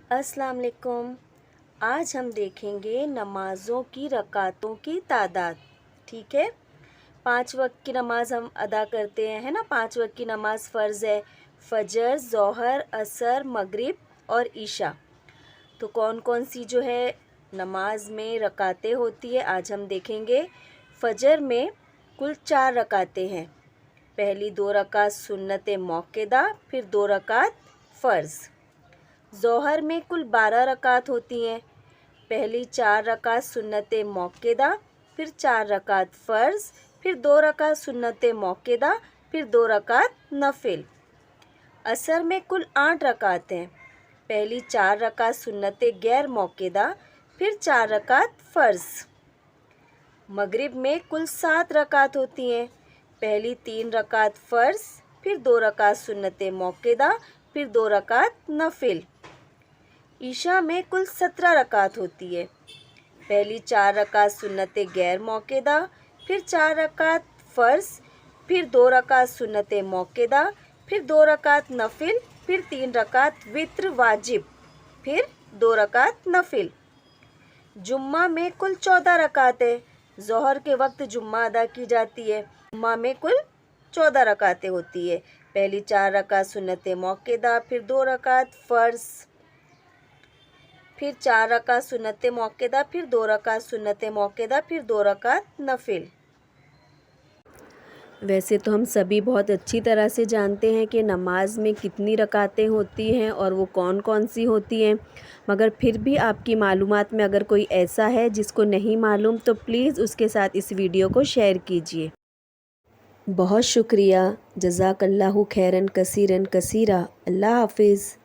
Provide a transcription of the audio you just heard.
अस्सलाम वालेकुम। आज हम देखेंगे नमाज़ों की रकातों की तादाद। ठीक है, 5 वक्त की नमाज़ हम अदा करते हैं, है ना। 5 वक्त की नमाज़ फ़र्ज़ है, फ़जर, ज़ोहर, असर, मगरिब और ईशा। तो कौन कौन सी जो है नमाज में रकातें होती है आज हम देखेंगे। फ़जर में कुल 4 रकातें हैं। पहली 2 रकात सुन्नत मौक़दा, फिर 2 रकात फ़र्ज़। ज़ोहर में कुल 12 रकात होती हैं। पहली 4 रकात सुन्नत मौक़दा, फिर 4 रकात फ़र्ज़, फिर 2 रकात सुन्नत मौक़दा, फिर 2 रकात नफ़िल। असर में कुल 8 रकात हैं। पहली 4 रकात सुन्नत गैर मौक़दा, फिर 4 रकात फ़र्ज़। मगरिब में कुल 7 रकात होती हैं। पहली 3 रकात फ़र्ज़, फिर 2 रकात सुन्नत मौक़दा, फिर 2 रकात नफ़िल। ईशा में कुल 17 रकात होती है। पहली 4 रकात सुन्नत गैर मौक़दा, फिर 4 रकात फ़र्ज़, फिर 2 रकात सुन्नत मौक़दा, फिर 2 रकात नफ़िल, फिर 3 रकात वित्र वाजिब, फिर 2 रकात नफ़िल। जुम्मा में कुल 14 रकात है। ज़ोहर के वक्त जुम्मा अदा की जाती है। जुम्मा में कुल 14 रकातें होती है। पहली 4 रकात सुन्नत मौक़दा, फिर 2 रकात फ़र्ज़, फिर 4 रकात सुन्नत मौक़दा, फिर 2 रकात सुन्नत मौक़दा, फिर 2 रकात नफ़िल। वैसे तो हम सभी बहुत अच्छी तरह से जानते हैं कि नमाज में कितनी रकातें होती हैं और वो कौन कौन सी होती हैं, मगर फिर भी आपकी मालूमात में अगर कोई ऐसा है जिसको नहीं मालूम तो प्लीज़ उसके साथ इस वीडियो को शेयर कीजिए। बहुत शुक्रिया। जज़ाकल्लाहु खैरन कसीरन कसीरा। अल्लाह हाफ़िज़।